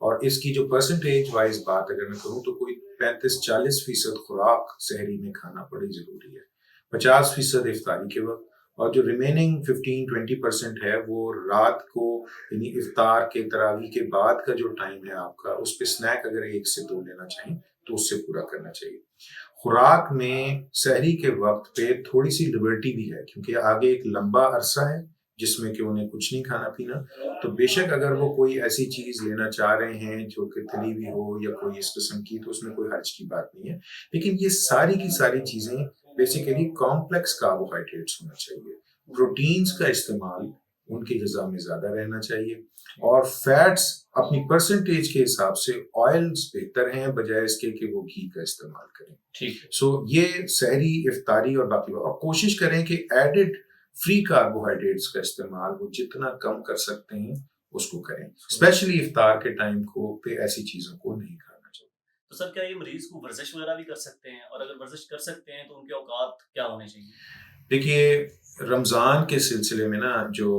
اور اس کی جو پرسنٹیج وائز بات اگر میں کروں تو کوئی 35-40% خوراک سحری میں کھانا بڑی ضروری ہے، 50% افطاری کے وقت، اور جو ریمیننگ 15-20% ہے وہ رات کو، یعنی افطار کے تراویح کے بعد کا جو ٹائم ہے آپ کا، اس پہ سنیک اگر 1 سے 2 لینا چاہیں تو اس سے پورا کرنا چاہیے۔ خوراک میں سحری کے وقت پہ تھوڑی سی لبرٹی بھی ہے، کیونکہ آگے ایک لمبا عرصہ ہے جس میں کہ انہیں کچھ نہیں کھانا پینا، تو بے شک اگر وہ کوئی ایسی چیز لینا چاہ رہے ہیں جو کہ تلی ہوئی ہو یا کوئی اس قسم کی، تو اس میں کوئی حرج کی بات نہیں ہے، لیکن یہ ساری کی ساری چیزیں بیسیکلی کمپلیکس کاربوہائیڈریٹس ہونا چاہیے۔ پروٹینز کا استعمال ان کی غذا میں زیادہ رہنا چاہیے، اور فیٹس اپنی پرسنٹیج کے حساب سے آئلز بہتر ہیں بجائے اس کے کہ وہ گھی کا استعمال کریں۔ ٹھیک ہے۔ سو یہ سحری، افطاری اور باقی اور کوشش کریں کہ ایڈڈ فری کاربوہائیڈریٹس کا استعمال وہ جتنا کم کر سکتے ہیں اس کو کریں، اسپیشلی افطار کے ٹائم کو پہ ایسی چیزوں کو نہیں کھانا چاہیے۔ تو سر کیا یہ مریض کو ورزش وغیرہ بھی کر سکتے ہیں، اور اگر ورزش کر سکتے ہیں تو ان کے اوقات کیا ہونے چاہیے؟ دیکھیے، رمضان کے سلسلے میں نا جو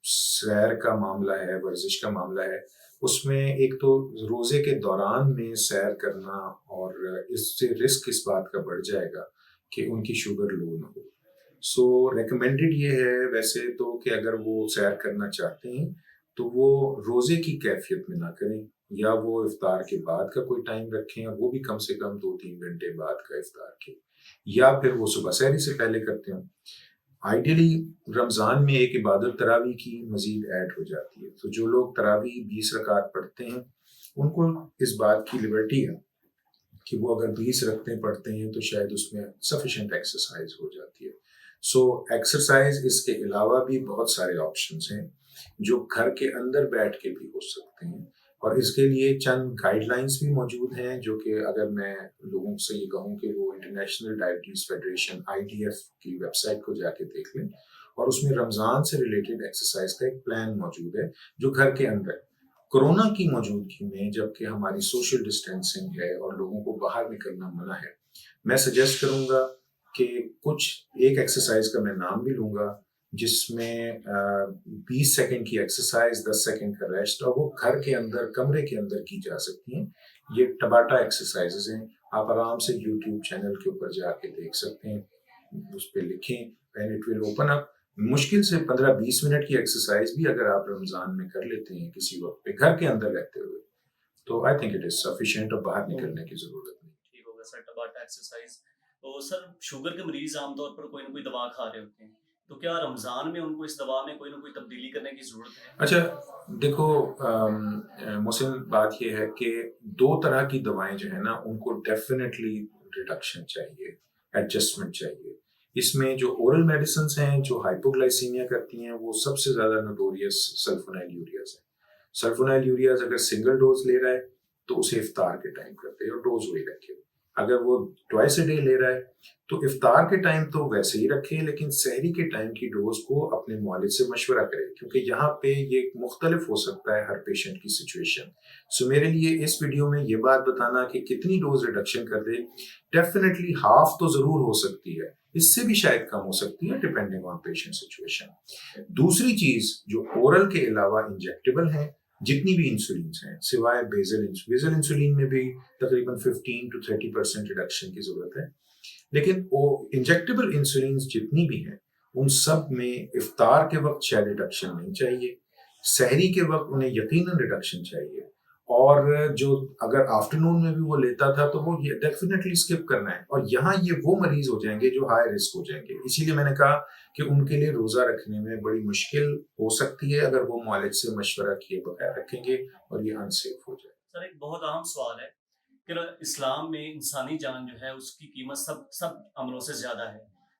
سیر کا معاملہ ہے، ورزش کا معاملہ ہے، اس میں ایک تو روزے کے دوران میں سیر کرنا، اور اس سے رسک اس بات کا بڑھ جائے گا کہ ان کی شوگر لو نہ ہو۔ سو ریکمینڈڈ یہ ہے ویسے تو کہ اگر وہ سیر کرنا چاہتے ہیں تو وہ روزے کی کیفیت میں نہ کریں، یا وہ افطار کے بعد کا کوئی ٹائم رکھیں، اور وہ بھی کم سے کم 2-3 گھنٹے بعد کا افطار کے، یا پھر وہ صبح سحری سے پہلے کرتے ہوں۔ آئیڈیلی رمضان میں ایک عبادت تراویح کی مزید ایڈ ہو جاتی ہے، تو جو لوگ تراویح 20 رکعت پڑھتے ہیں ان کو اس بات کی لبرٹی ہے کہ وہ اگر 20 رکعتیں پڑھتے ہیں تو شاید اس میں سفیشینٹ ایکسرسائز ہو جاتی ہے۔ سو ایکسرسائز اس کے علاوہ بھی بہت سارے آپشنز ہیں جو گھر کے اندر بیٹھ کے بھی ہو سکتے ہیں، اور اس کے لیے چند گائیڈ لائنز بھی موجود ہیں جو کہ اگر میں لوگوں سے یہ کہوں کہ وہ انٹرنیشنل ڈائبٹیز فیڈریشن IDF کی ویب سائٹ کو جا کے دیکھ لیں، اور اس میں رمضان سے ریلیٹڈ ایکسرسائز کا ایک پلان موجود ہے جو گھر کے اندر کورونا کی موجودگی میں، جبکہ ہماری سوشل ڈسٹینسنگ ہے اور لوگوں کو باہر نکلنا منع ہے، میں سجیسٹ کروں گا کہ ایک ایکسرسائز کا میں نام بھی لوں گا جس میں 20 سیکنڈ کی ایکسرسائز، 10 سیکنڈ کا ریسٹ، اور وہ گھر کے اندر، کمرے کے اندر کی جا سکتی ہیں۔ یہ ٹباٹا ایکسرسائزز ہیں، آپ آرام سے یوٹیوب چینل کے اوپر جا کے دیکھ سکتے ہیں، اس پہ لکھیں and it will open up. مشکل سے 15-20 منٹ کی ایکسرسائز بھی اگر آپ رمضان میں کر لیتے ہیں کسی وقت پہ گھر کے اندر رہتے ہوئے، تو I think it is sufficient, اور باہر نکلنے کی ضرورت نہیں۔ ٹھیک ہوگا سر، ٹباٹا ایکسرسائز۔ تو سر شوگر کے مریض عام طور پر کوئی نہ کوئی دوا کھا رہے ہوتے ہیں، تو کیا رمضان میں ان کو اس دوا میں کوئی نہ کوئی تبدیلی کرنے کی ضرورت ہے؟ اچھا دیکھو محسن، بات یہ ہے کہ 2 طرح کی دوائیں جو ہیں نا ان کو ڈیفینیٹلی ریڈکشن چاہیے، ایڈجسٹمنٹ چاہیے۔ اس میں جو اورل میڈیسنز ہیں جو ہائپوگلائسیمیا کرتی ہیں، وہ سب سے زیادہ نوٹوریس سلفونائل یوریاز ہیں۔ سلفونائل یوریاز اگر سنگل ڈوز لے رہا ہے تو اسے افطار کے ٹائم کرتے ہیں اور ڈوز وہی رکھے۔ اگر وہ ٹوائس اے ڈے لے رہا ہے تو افطار کے ٹائم تو ویسے ہی رکھے، لیکن سحری کے ٹائم کی ڈوز کو اپنے معالج سے مشورہ کرے، کیونکہ یہاں پہ یہ مختلف ہو سکتا ہے ہر پیشنٹ کی سچویشن۔ سو میرے لیے اس ویڈیو میں یہ بات بتانا کہ کتنی ڈوز ریڈکشن کر دے، ڈیفینیٹلی ہاف تو ضرور ہو سکتی ہے، اس سے بھی شاید کم ہو سکتی ہے ڈیپینڈنگ آن پیشنٹ سچویشن۔ دوسری چیز جو اورل کے علاوہ انجیکٹیبل ہیں، جتنی بھی انسولینس ہیں سوائے بیزل انسولین میں بھی تقریباً 15-30% ریڈکشن کی ضرورت ہے، لیکن وہ انجیکٹیبل انسولینس جتنی بھی ہیں ان سب میں افطار کے وقت شاید ریڈکشن نہیں چاہیے، سحری کے وقت انہیں یقیناً ریڈکشن چاہیے، اور جو اگر آفٹرنون میں بھی وہ لیتا تھا تو وہ یہ ڈیفینیٹلی اسکپ کرنا ہے، اور یہاں یہ وہ مریض ہو جائیں گے جو ہائی رسک ہو جائیں گے۔ اسی لیے میں نے کہا کہ ان کے لیے روزہ رکھنے میں بڑی مشکل ہو سکتی ہے اگر وہ معالج سے مشورہ کیے بغیر رکھیں گے، اور یہ انسیف ہو جائے۔ سر ایک بہت اہم سوال ہے کہ اسلام میں انسانی جان جو ہے اس کی قیمت سب عملوں سے زیادہ ہے،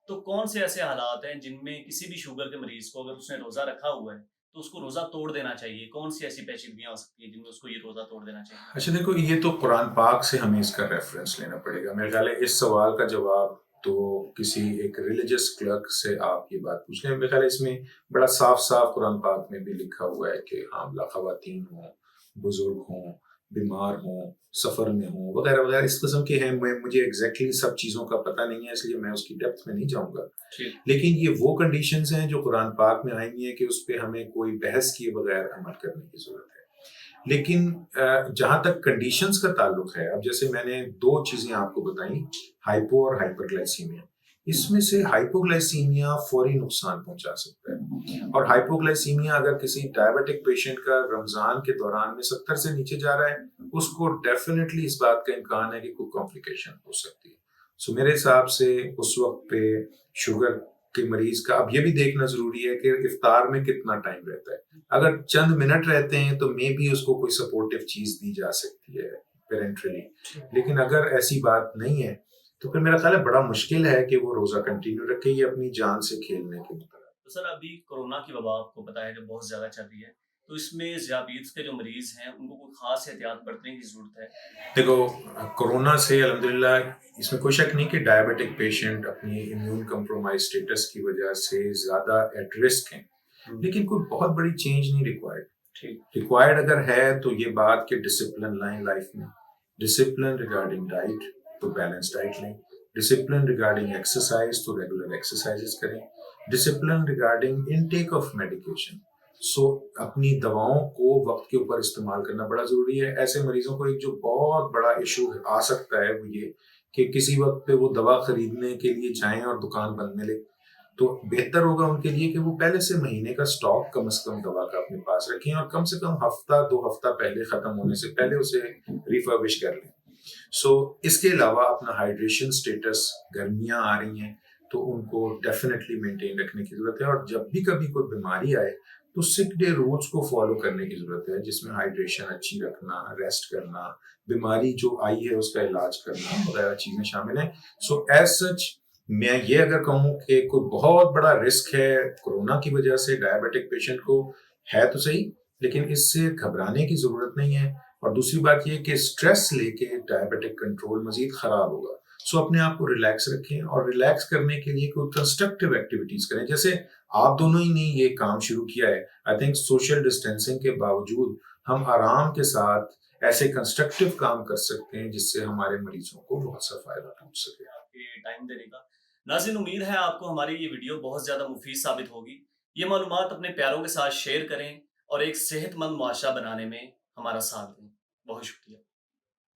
تو کون سے ایسے حالات ہیں جن میں کسی بھی شوگر کے مریض کو اگر اس نے روزہ رکھا ہوا ہے تو اس کو روزہ توڑ دینا چاہیے؟ کون سی ایسی پیچیدگیاں ہو سکتی ہیں جن میں اس کو یہ روزہ توڑ دینا چاہیے؟ اچھا دیکھو، یہ تو قرآن پاک سے ہمیں اس کا ریفرنس لینا پڑے گا۔ میرے خیال ہے اس سوال کا جواب تو کسی ایک ریلیجس کلرک سے آپ یہ بات پوچھ لیں۔ میرے خیال ہے اس میں بڑا صاف صاف قرآن پاک میں بھی لکھا ہوا ہے کہ حاملہ خواتین ہوں، بزرگ ہوں، بیمار ہوں، سفر میں ہوں، وغیرہ وغیرہ اس قسم کے ہیں۔ مجھے ایگزیکٹلی سب چیزوں کا پتہ نہیں ہے، اس لیے میں اس کی ڈیپتھ میں نہیں جاؤں گا، لیکن یہ وہ کنڈیشنز ہیں جو قرآن پاک میں آئی ہیں کہ اس پہ ہمیں کوئی بحث کیے بغیر عمل کرنے کی ضرورت ہے۔ لیکن جہاں تک کنڈیشنز کا تعلق ہے، اب جیسے میں نے 2 چیزیں آپ کو بتائیں، ہائپو اور ہائپر گلائسیمیا۔ اس میں سے ہائپوگلائسیمیا فوری نقصان پہنچا سکتا ہے، اور ہائپوگلائسیمیا اگر کسی ڈائبٹک پیشنٹ کا رمضان کے دوران میں 70 سے نیچے جا رہا ہے، اس کو ڈیفینیٹلی اس بات کا امکان ہے کہ کوئی کمپلیکیشن ہو سکتی ہے۔ سو میرے حساب سے اس وقت پہ شوگر کے مریض کا اب یہ بھی دیکھنا ضروری ہے کہ افطار میں کتنا ٹائم رہتا ہے۔ اگر چند منٹ رہتے ہیں تو مے بی اس کو کوئی سپورٹیو چیز دی جا سکتی ہے پیرنٹرلی، لیکن اگر ایسی بات نہیں ہے تو پھر میرا خیال ہے بڑا مشکل ہے کہ وہ روزہ کنٹینیو رکھے یا اپنی جان سے کھیلنے کے مطابق۔ تو سر ابھی کورونا کی وبا آپ کو پتا ہے کہ بہت زیادہ چل رہی ہے، تو اس میں ذیابیطس کے جو مریض ہیں ان کو کوئی خاص احتیاط برتنے کی ضرورت ہے؟ دیکھو، کورونا سے الحمدللہ اس میں کوئی شک نہیں کہ ڈائبٹک پیشنٹ اپنی امیون کمپرومائز اسٹیٹس کی وجہ سے زیادہ ایٹ رسک ہیں، لیکن کوئی بہت بڑی چینج نہیں ریکوائرڈ اگر ہے تو یہ بات کہ ڈسپلن لائیں لائف میں، ڈسپلن ریگارڈنگ ڈائٹ تو بیلنس ڈائٹ لیں، ڈسپلن ریگارڈنگ ایکسرسائز تو ریگولر ایکسرسائز کریں، discipline regarding intake of medication, so اپنی دواؤں کو وقت کے اوپر استعمال کرنا بڑا ضروری ہے۔ ایسے مریضوں کو ایک جو بہت بڑا ایشو آ سکتا ہے وہ یہ کہ کسی وقت پہ وہ دوا خریدنے کے لیے جائیں اور دکان بند ملے، تو بہتر ہوگا ان کے لیے کہ وہ پہلے سے مہینے کا سٹاک کم از کم دوا کا اپنے پاس رکھیں، اور کم سے کم ہفتہ 2 ہفتہ پہلے ختم ہونے سے پہلے اسے ریفربش کر لیں۔ سو اس کے علاوہ اپنا ہائیڈریشن سٹیٹس، گرمیاں آ رہی ہیں تو ان کو ڈیفینیٹلی مینٹین رکھنے کی ضرورت ہے، اور جب بھی کبھی کوئی بیماری آئے تو سک ڈے رولز کو فالو کرنے کی ضرورت ہے، جس میں ہائیڈریشن اچھی رکھنا، ریسٹ کرنا، بیماری جو آئی ہے اس کا علاج کرنا وغیرہ چیزیں شامل ہیں۔ سو ایز سچ میں یہ اگر کہوں کہ کوئی بہت بڑا رسک ہے کورونا کی وجہ سے ڈائبٹک پیشنٹ کو، ہے تو صحیح، لیکن اس سے گھبرانے کی ضرورت نہیں ہے۔ اور دوسری بات یہ کہ اسٹریس لے کے ڈائبٹک کنٹرول مزید خراب ہوگا۔ سو اپنے آپ کو ریلیکس رکھیں، اور ریلیکس کرنے کے لیے کوئی کنسٹرکٹیو ایکٹیویٹیز کریں، جیسے آپ دونوں ہی نے یہ کام شروع کیا ہے۔ آئی تھنک سوشل ڈسٹینسنگ کے باوجود ہم آرام کے ساتھ ایسے کنسٹرکٹیو کام کر سکتے ہیں جس سے ہمارے مریضوں کو بہت سا فائدہ پہنچ سکے۔ آپ کے ٹائم دینے کا ناظرین، امید ہے آپ کو ہماری یہ ویڈیو بہت زیادہ مفید ثابت ہوگی۔ یہ معلومات اپنے پیاروں کے ساتھ شیئر کریں اور ایک صحت مند معاشرہ بنانے میں ہمارا ساتھ دیں۔ بہت شکریہ۔